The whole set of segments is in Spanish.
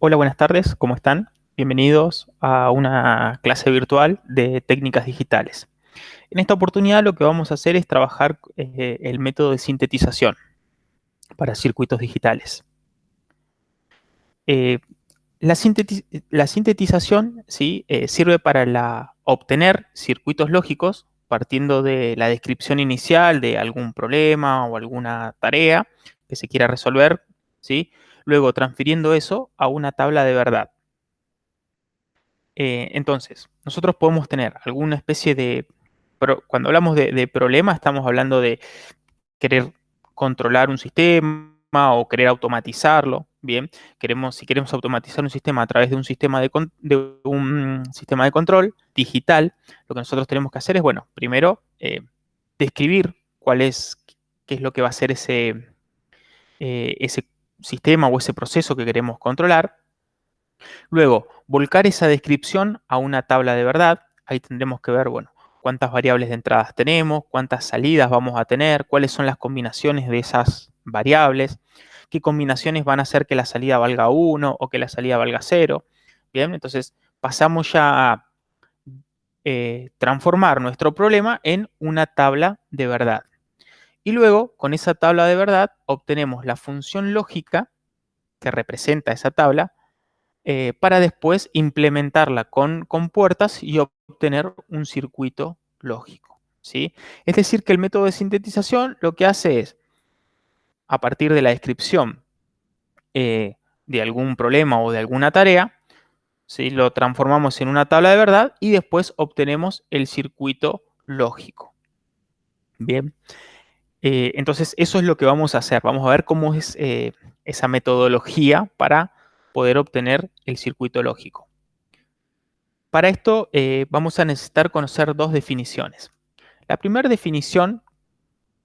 Hola, buenas tardes, ¿cómo están? Bienvenidos a una clase virtual de técnicas digitales. En esta oportunidad lo que vamos a hacer es trabajar el método de sintetización para circuitos digitales. Eh, la sintetización, ¿sí? Sirve para obtener circuitos lógicos partiendo de la descripción inicial de algún problema o alguna tarea que se quiera resolver, ¿sí? Luego transfiriendo eso a una tabla de verdad. Entonces, nosotros podemos tener alguna especie de... Cuando hablamos de problema, estamos hablando de querer controlar un sistema o querer automatizarlo. Bien, si queremos automatizar un sistema a través de un sistema de un sistema de control digital, lo que nosotros tenemos que hacer es, bueno, primero describir qué es lo que va a ser ese sistema o ese proceso que queremos controlar. Luego, volcar esa descripción a una tabla de verdad. Ahí tendremos que ver, bueno, cuántas variables de entradas tenemos, cuántas salidas vamos a tener, cuáles son las combinaciones de esas variables, qué combinaciones van a hacer que la salida valga 1 o que la salida valga 0. Bien, entonces pasamos ya a transformar nuestro problema en una tabla de verdad. Y luego, con esa tabla de verdad, obtenemos la función lógica que representa esa tabla para después implementarla con puertas y obtener un circuito lógico, ¿sí? Es decir, que el método de sintetización lo que hace es, a partir de la descripción de algún problema o de alguna tarea, ¿sí? Lo transformamos en una tabla de verdad y después obtenemos el circuito lógico. Bien, entonces eso es lo que vamos a hacer. Vamos a ver cómo es esa metodología para poder obtener el circuito lógico. Para esto vamos a necesitar conocer dos definiciones. La primera definición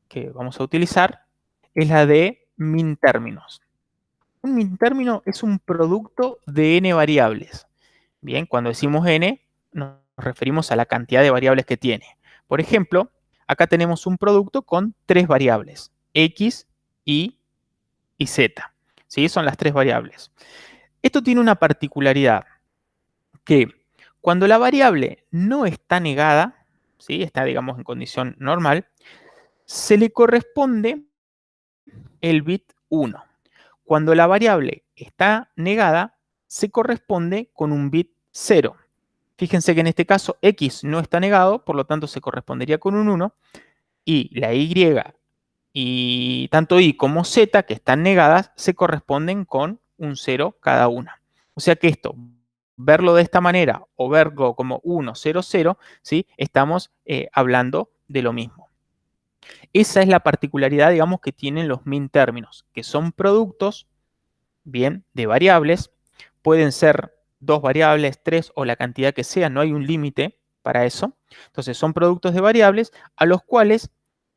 que vamos a utilizar es la de min términos. Un min término es un producto de n variables. Bien, cuando decimos n nos referimos a la cantidad de variables que tiene. Por ejemplo, acá tenemos un producto con tres variables, x, y z. ¿Sí? Son las tres variables. Esto tiene una particularidad, que cuando la variable no está negada, ¿sí? Está, digamos, en condición normal, se le corresponde el bit 1. Cuando la variable está negada, se corresponde con un bit 0. Fíjense que en este caso x no está negado, por lo tanto se correspondería con un 1, y la y y tanto y como z, que están negadas, se corresponden con un 0 cada una. O sea que esto, verlo de esta manera o verlo como 1, 0, 0, ¿sí? Estamos hablando de lo mismo. Esa es la particularidad, digamos, que tienen los min términos, que son productos, bien, de variables. Pueden ser dos variables, tres o la cantidad que sea, no hay un límite para eso. Entonces son productos de variables a los cuales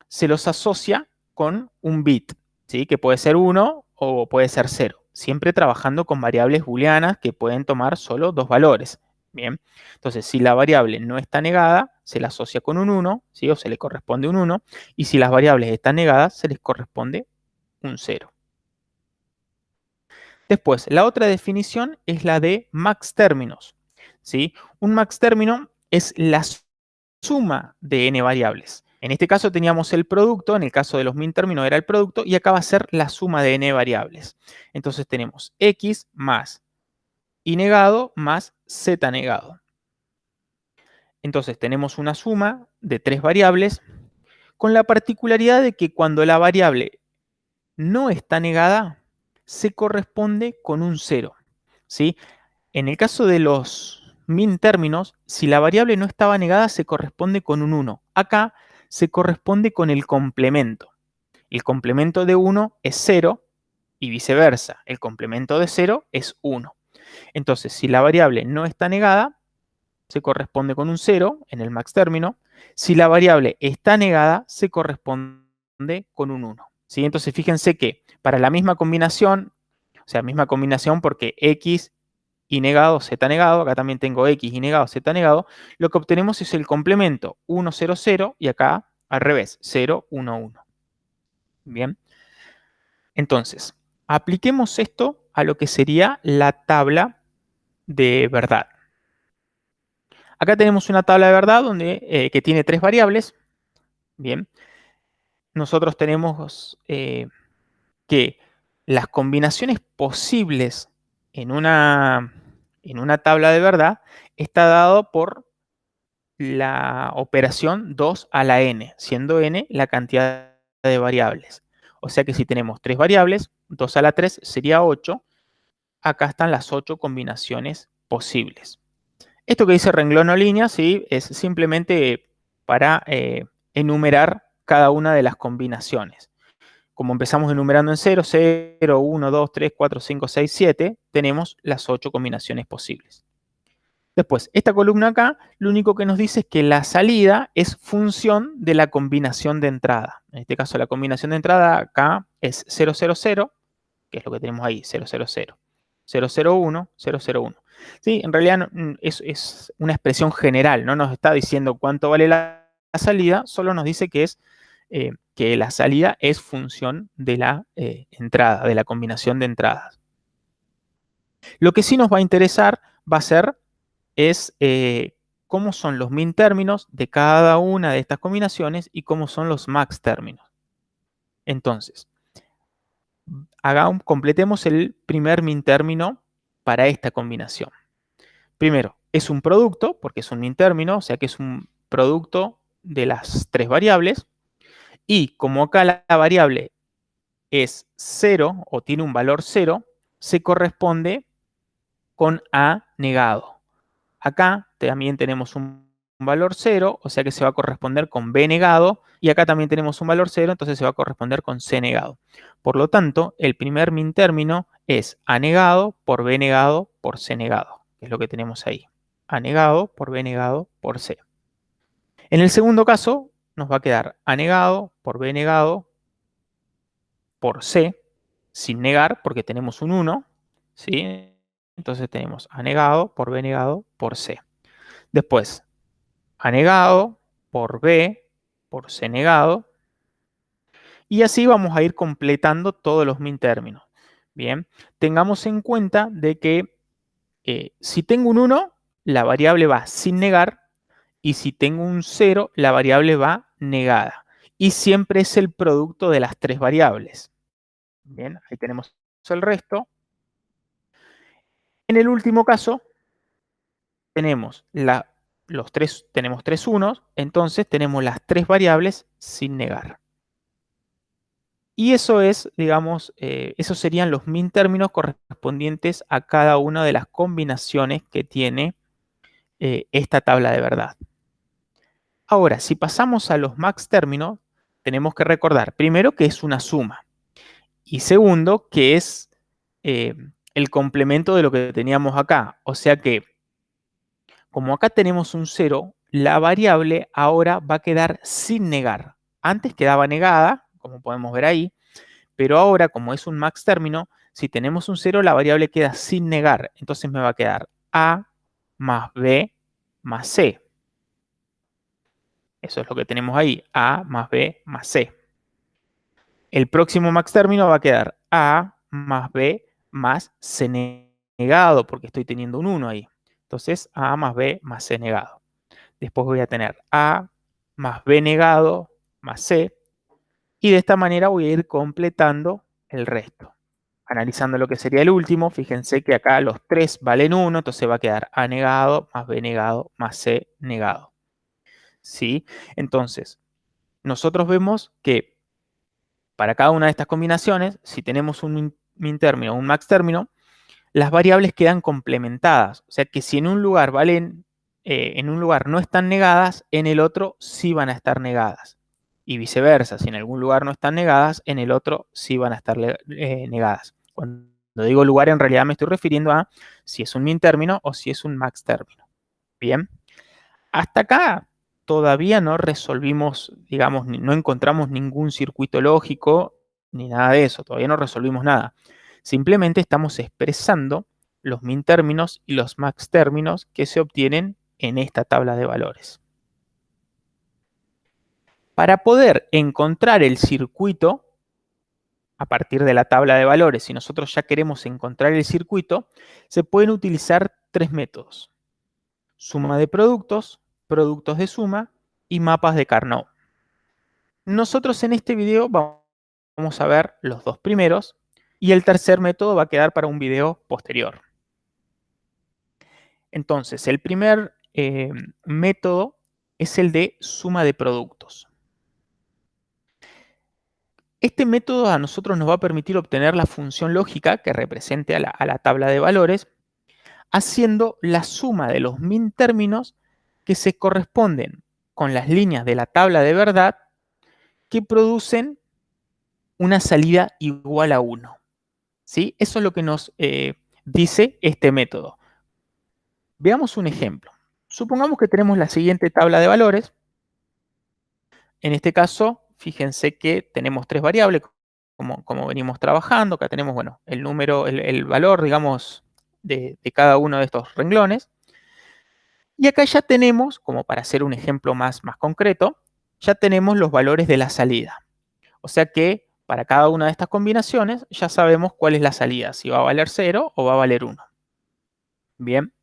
se los asocia con un bit, ¿sí? Que puede ser 1 o puede ser 0, siempre trabajando con variables booleanas que pueden tomar solo dos valores. Bien, entonces si la variable no está negada, se la asocia con un 1, ¿sí? O se le corresponde un 1, y si las variables están negadas, se les corresponde un 0. Después, la otra definición es la de max términos, ¿sí? Un max término es la suma de n variables. En este caso teníamos el producto, en el caso de los min términos era el producto, y acá va a ser la suma de n variables. Entonces tenemos x más y negado más z negado. Entonces tenemos una suma de tres variables con la particularidad de que cuando la variable no está negada, se corresponde con un 0, ¿sí? En el caso de los min términos, si la variable no estaba negada, se corresponde con un 1. Acá se corresponde con el complemento. El complemento de 1 es 0 y viceversa. El complemento de 0 es 1. Entonces, si la variable no está negada, se corresponde con un 0 en el max término. Si la variable está negada, se corresponde con un 1. ¿Sí? Entonces, fíjense que para la misma combinación, o sea, misma combinación porque x y negado, z negado, acá también tengo x y negado, z negado, lo que obtenemos es el complemento 1, 0, 0 y acá al revés, 0, 1, 1. Bien, entonces, apliquemos esto a lo que sería la tabla de verdad. Acá tenemos una tabla de verdad que tiene 3 variables. Bien, nosotros tenemos que las combinaciones posibles en una tabla de verdad está dado por la operación 2 a la n, siendo n la cantidad de variables. O sea que si tenemos 3 variables, 2 a la 3 sería 8. Acá están las 8 combinaciones posibles. Esto que dice renglón o línea, ¿sí? Es simplemente para enumerar cada una de las combinaciones. Como empezamos enumerando en 0, 0, 1, 2, 3, 4, 5, 6, 7, tenemos las 8 combinaciones posibles. Después, esta columna acá, lo único que nos dice es que la salida es función de la combinación de entrada. En este caso, la combinación de entrada acá es 0, 0, 0, que es lo que tenemos ahí, 0, 0, 0. 0, 0, 1, 0, 0, 1. ¿Sí? En realidad es una expresión general, no nos está diciendo cuánto vale la salida, solo nos dice que la salida es función de la entrada, de la combinación de entradas. Lo que sí nos va a interesar va a ser cómo son los min términos de cada una de estas combinaciones y cómo son los max términos. Entonces, completemos el primer min término para esta combinación. Primero, es un producto, porque es un min término, o sea que es un producto de las 3 variables. Y como acá la variable es 0 o tiene un valor 0, se corresponde con A negado. Acá también tenemos un valor 0, o sea que se va a corresponder con B negado, y acá también tenemos un valor 0, entonces se va a corresponder con C negado. Por lo tanto, el primer min término es A negado por B negado por C negado, que es lo que tenemos ahí. A negado por B negado por C. En el segundo caso, nos va a quedar A negado por B negado por C, sin negar, porque tenemos un 1, ¿sí? Entonces tenemos A negado por B negado por C. Después, A negado por B por C negado. Y así vamos a ir completando todos los min términos. Bien, tengamos en cuenta de que si tengo un 1, la variable va sin negar, y si tengo un 0, la variable va negada. Y siempre es el producto de las 3 variables. Bien, ahí tenemos el resto. En el último caso, tenemos tenemos 3 unos, entonces tenemos las 3 variables sin negar. Y eso es, digamos, esos serían los min términos correspondientes a cada una de las combinaciones que tiene esta tabla de verdad. Ahora, si pasamos a los max términos, tenemos que recordar primero que es una suma y segundo que es el complemento de lo que teníamos acá. O sea que, como acá tenemos un 0, la variable ahora va a quedar sin negar. Antes quedaba negada, como podemos ver ahí, pero ahora, como es un max término, si tenemos un 0, la variable queda sin negar. Entonces me va a quedar A más B más C. Eso es lo que tenemos ahí, A más B más C. El próximo max término va a quedar A más B más C negado, porque estoy teniendo un 1 ahí. Entonces, A más B más C negado. Después voy a tener A más B negado más C. Y de esta manera voy a ir completando el resto. Analizando lo que sería el último, fíjense que acá los 3 valen 1, entonces va a quedar A negado más B negado más C negado. ¿Sí? Entonces, nosotros vemos que para cada una de estas combinaciones, si tenemos un min término o un max término, las variables quedan complementadas. O sea que si en un lugar en un lugar no están negadas, en el otro sí van a estar negadas. Y viceversa, si en algún lugar no están negadas, en el otro sí van a estar negadas. Cuando digo lugar, en realidad me estoy refiriendo a si es un min término o si es un max término. Bien, hasta acá todavía no resolvimos, digamos, no encontramos ningún circuito lógico ni nada de eso, todavía no resolvimos nada. Simplemente estamos expresando los min términos y los max términos que se obtienen en esta tabla de valores. Para poder encontrar el circuito, a partir de la tabla de valores, si nosotros ya queremos encontrar el circuito, se pueden utilizar tres métodos: suma de productos, productos de suma y mapas de Carnot. Nosotros en este video vamos a ver los dos primeros y el tercer método va a quedar para un video posterior. Entonces, el primer método es el de suma de productos. Este método a nosotros nos va a permitir obtener la función lógica que represente a la tabla de valores, haciendo la suma de los min términos que se corresponden con las líneas de la tabla de verdad que producen una salida igual a 1. ¿Sí? Eso es lo que nos dice este método. Veamos un ejemplo. Supongamos que tenemos la siguiente tabla de valores. En este caso, fíjense que tenemos tres variables, como venimos trabajando. Acá tenemos, bueno, el número, el valor, digamos, de cada uno de estos renglones. Y acá ya tenemos, como para hacer un ejemplo más concreto, ya tenemos los valores de la salida. O sea que para cada una de estas combinaciones ya sabemos cuál es la salida, si va a valer 0 o va a valer 1. Bien,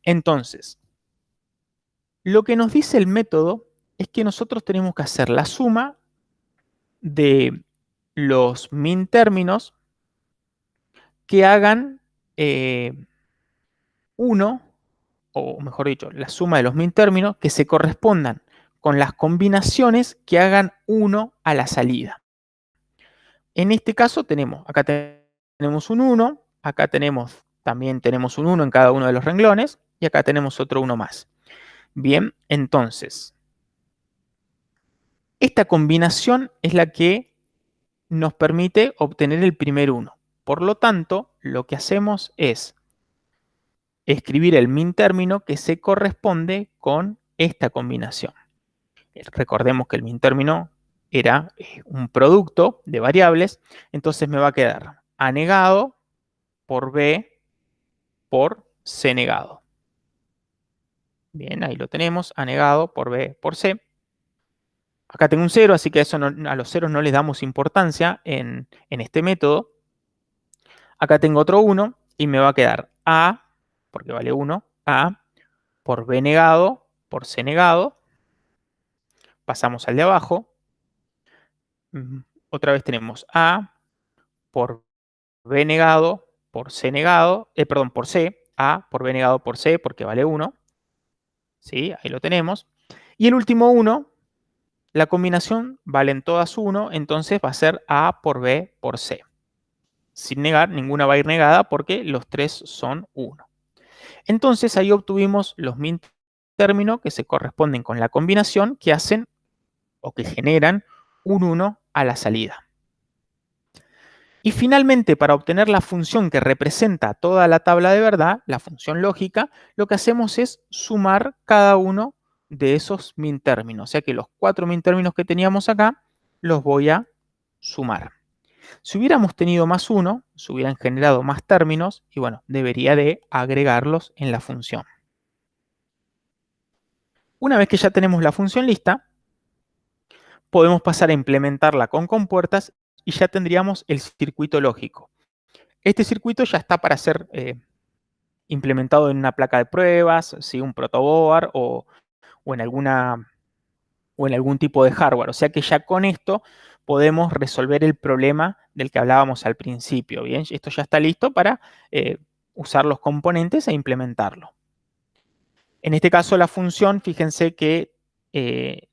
entonces, lo que nos dice el método es que nosotros tenemos que hacer la suma de los min términos que hagan 1, o mejor dicho, la suma de los min términos que se correspondan con las combinaciones que hagan 1 a la salida. En este caso tenemos, acá tenemos un 1, acá también tenemos un 1 en cada uno de los renglones y acá tenemos otro 1 más. Bien, entonces, esta combinación es la que nos permite obtener el primer 1. Por lo tanto, lo que hacemos es escribir el min término que se corresponde con esta combinación. Recordemos que el min término era un producto de variables, entonces me va a quedar A negado por B por C negado. Bien, ahí lo tenemos, A negado por B por C. Acá tengo un 0, así que eso a los ceros no les damos importancia en este método. Acá tengo otro 1 y me va a quedar A, porque vale 1, A por B negado por C negado. Pasamos al de abajo. Otra vez tenemos A por B negado por C negado, perdón, por C, A por B negado por C, porque vale 1. ¿Sí? Ahí lo tenemos. Y el último 1, la combinación valen todas 1, entonces va a ser A por B por C. Sin negar, ninguna va a ir negada porque los tres son 1. Entonces ahí obtuvimos los min términos que se corresponden con la combinación que hacen o que generan un 1 a la salida. Y finalmente, para obtener la función que representa toda la tabla de verdad, la función lógica, lo que hacemos es sumar cada uno de esos min términos. O sea que los 4 min términos que teníamos acá, los voy a sumar. Si hubiéramos tenido más 1, se hubieran generado más términos y bueno, debería de agregarlos en la función. Una vez que ya tenemos la función lista, podemos pasar a implementarla con compuertas y ya tendríamos el circuito lógico. Este circuito ya está para ser implementado en una placa de pruebas, ¿sí? Un protoboard o en algún tipo de hardware. O sea que ya con esto podemos resolver el problema del que hablábamos al principio. Bien, esto ya está listo para usar los componentes e implementarlo. En este caso la función, fíjense que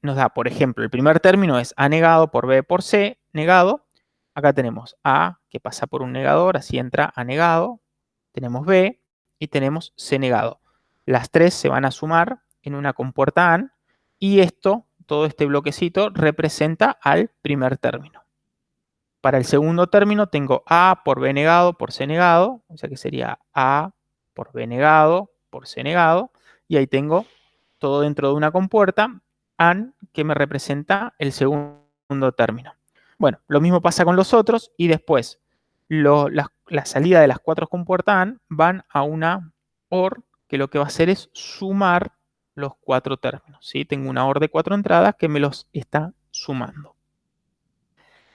nos da, por ejemplo, el primer término es A negado por B por C negado. Acá tenemos A que pasa por un negador, así entra A negado. Tenemos B y tenemos C negado. Las tres se van a sumar en una compuerta AND y todo este bloquecito representa al primer término. Para el segundo término tengo A por B negado por C negado, o sea que sería A por B negado por C negado, y ahí tengo todo dentro de una compuerta AND que me representa el segundo término. Bueno, lo mismo pasa con los otros y después la salida de las 4 compuertas AND van a una OR que lo que va a hacer es sumar los 4 términos. ¿Sí? Tengo una OR de 4 entradas que me los está sumando.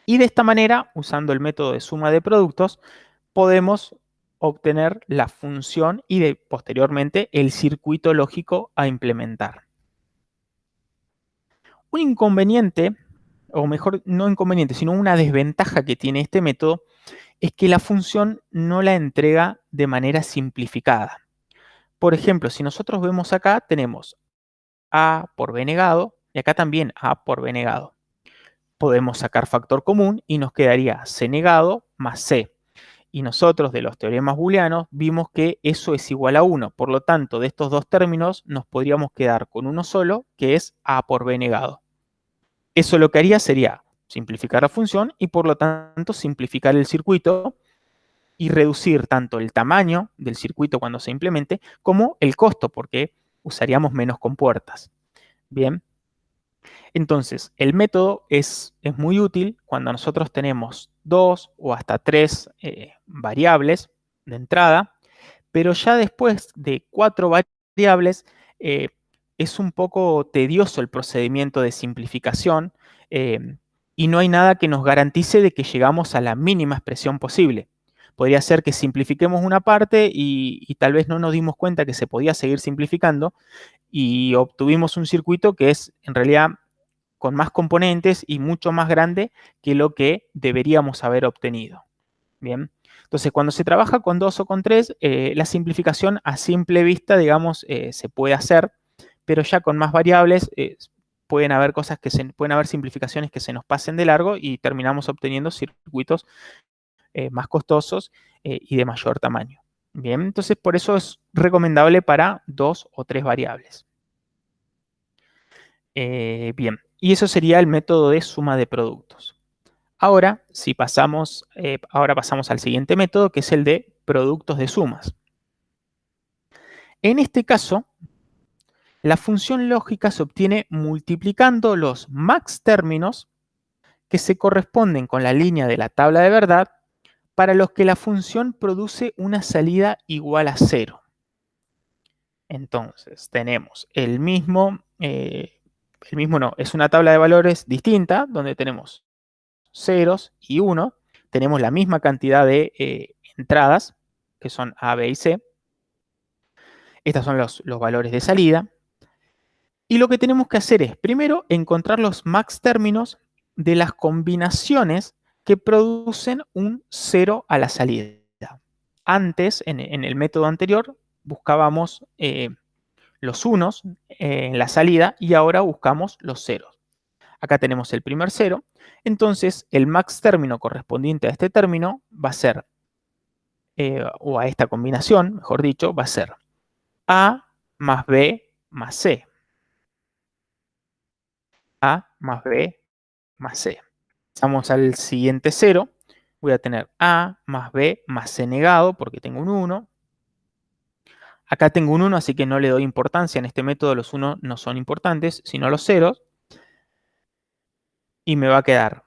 Y de esta manera, usando el método de suma de productos, podemos obtener la función y posteriormente el circuito lógico a implementar. Un inconveniente, o mejor, no inconveniente, sino una desventaja que tiene este método, es que la función no la entrega de manera simplificada. Por ejemplo, si nosotros vemos acá, tenemos A por B negado y acá también A por B negado. Podemos sacar factor común y nos quedaría C negado más C. Y nosotros de los teoremas booleanos vimos que eso es igual a 1. Por lo tanto, de estos dos términos nos podríamos quedar con uno solo, que es A por B negado. Eso lo que haría sería simplificar la función y por lo tanto simplificar el circuito y reducir tanto el tamaño del circuito cuando se implemente como el costo, porque usaríamos menos compuertas. Bien, entonces el método es muy útil cuando nosotros tenemos 2 o hasta 3 variables de entrada, pero ya después de 4 variables eh, es un poco tedioso el procedimiento de simplificación y no hay nada que nos garantice de que llegamos a la mínima expresión posible. Podría ser que simplifiquemos una parte y tal vez no nos dimos cuenta que se podía seguir simplificando y obtuvimos un circuito que es en realidad con más componentes y mucho más grande que lo que deberíamos haber obtenido. Bien, entonces cuando se trabaja con 2 o con 3, la simplificación a simple vista, digamos, se puede hacer, pero ya con más variables pueden haber pueden haber simplificaciones que se nos pasen de largo y terminamos obteniendo circuitos más costosos y de mayor tamaño. Bien, entonces por eso es recomendable para 2 o 3 variables. Bien, y eso sería el método de suma de productos. Ahora, ahora pasamos al siguiente método, que es el de productos de sumas. En este caso, la función lógica se obtiene multiplicando los max términos que se corresponden con la línea de la tabla de verdad para los que la función produce una salida igual a 0. Entonces, tenemos el mismo no, es una tabla de valores distinta, donde tenemos ceros y 1. Tenemos la misma cantidad de entradas, que son A, B y C. Estos son los valores de salida. Y lo que tenemos que hacer es, primero, encontrar los max términos de las combinaciones que producen un 0 a la salida. Antes, en el método anterior, buscábamos los unos en la salida y ahora buscamos los ceros. Acá tenemos el primer 0. Entonces, el max término correspondiente a este término va a ser, o a esta combinación, mejor dicho, va a ser A más B más C. A más B más C. Pasamos al siguiente 0. Voy a tener A más B más C negado porque tengo un 1. Acá tengo un 1, así que no le doy importancia. En este método los 1 no son importantes, sino los ceros. Y me va a quedar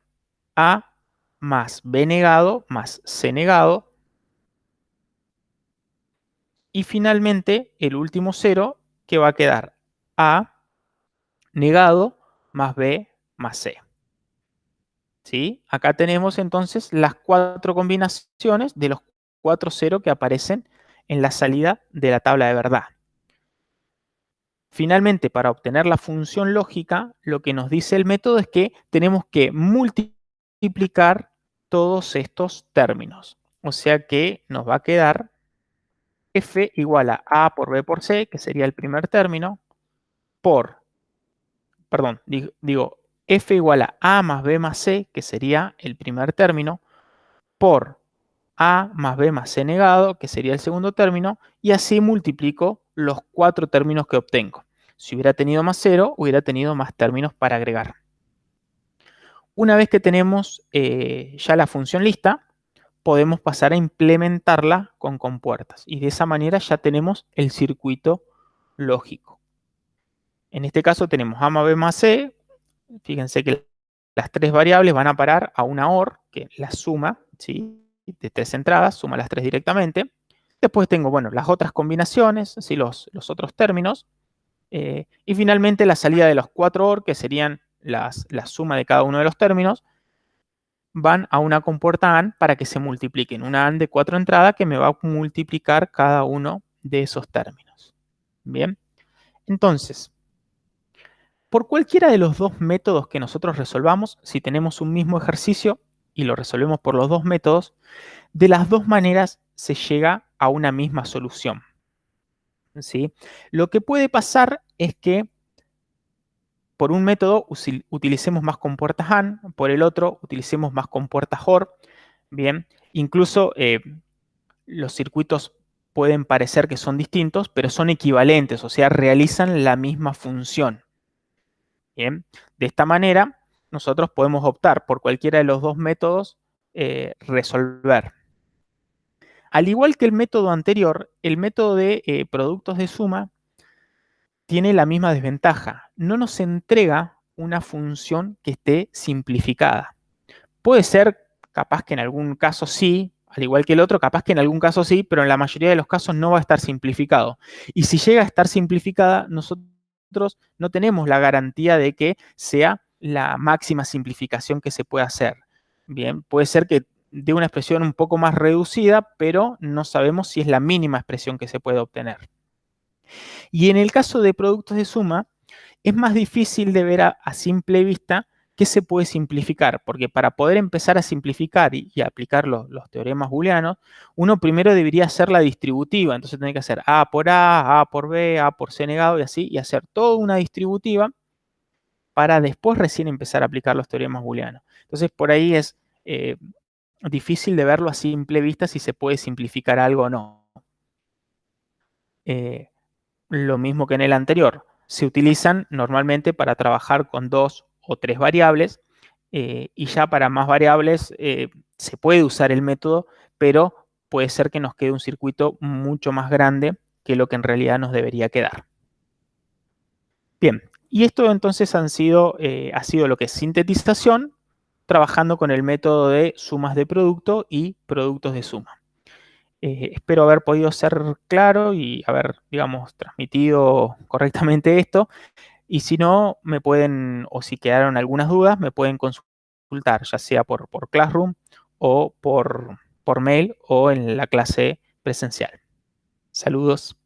A más B negado más C negado. Y finalmente el último 0 que va a quedar A negado más B más C. ¿Sí? Acá tenemos entonces las 4 combinaciones de los 4 ceros que aparecen en la salida de la tabla de verdad. Finalmente, para obtener la función lógica, lo que nos dice el método es que tenemos que multiplicar todos estos términos. O sea que nos va a quedar f igual a A por B por C, que sería el primer término, digo, f igual a A más B más C, que sería el primer término, por A más B más C negado, que sería el segundo término, y así multiplico los 4 términos que obtengo. Si hubiera tenido más 0, hubiera tenido más términos para agregar. Una vez que tenemos ya la función lista, podemos pasar a implementarla con compuertas. Y de esa manera ya tenemos el circuito lógico. En este caso tenemos A más B más C. Fíjense que las 3 variables van a parar a una OR, que es la suma, ¿sí?, de 3 entradas, suma las 3 directamente. Después tengo, bueno, las otras combinaciones, ¿sí?, los otros términos. Y finalmente la salida de los 4 OR, que serían la suma de cada uno de los términos, van a una compuerta AND para que se multipliquen. Una AND de 4 entradas que me va a multiplicar cada uno de esos términos. Bien, entonces, por cualquiera de los dos métodos que nosotros resolvamos, si tenemos un mismo ejercicio y lo resolvemos por los dos métodos, de las dos maneras se llega a una misma solución. ¿Sí? Lo que puede pasar es que por un método utilicemos más compuertas AND, por el otro utilicemos más compuertas OR. Bien, incluso los circuitos pueden parecer que son distintos, pero son equivalentes, o sea, realizan la misma función. Bien, de esta manera nosotros podemos optar por cualquiera de los dos métodos resolver. Al igual que el método anterior, el método de productos de suma tiene la misma desventaja. No nos entrega una función que esté simplificada. Puede ser, capaz que en algún caso sí, al igual que el otro, capaz que en algún caso sí, pero en la mayoría de los casos no va a estar simplificado. Y si llega a estar simplificada, nosotros no tenemos la garantía de que sea la máxima simplificación que se pueda hacer. Bien, puede ser que dé una expresión un poco más reducida, pero no sabemos si es la mínima expresión que se puede obtener. Y en el caso de productos de suma, es más difícil de ver a simple vista qué se puede simplificar, porque para poder empezar a simplificar y aplicar los teoremas booleanos, uno primero debería hacer la distributiva, entonces tendría que hacer A por B, A por C negado y así, y hacer toda una distributiva para después recién empezar a aplicar los teoremas booleanos. Entonces por ahí es difícil de verlo a simple vista si se puede simplificar algo o no. Lo mismo que en el anterior, se utilizan normalmente para trabajar con 2 o 3 variables y ya para más variables se puede usar el método, pero puede ser que nos quede un circuito mucho más grande que lo que en realidad nos debería quedar. Bien, y esto entonces ha sido lo que es sintetización, trabajando con el método de sumas de producto y productos de suma. Espero haber podido ser claro y haber, digamos, transmitido correctamente esto. Y si no, me pueden, o si quedaron algunas dudas, me pueden consultar, ya sea por Classroom o por mail o en la clase presencial. Saludos.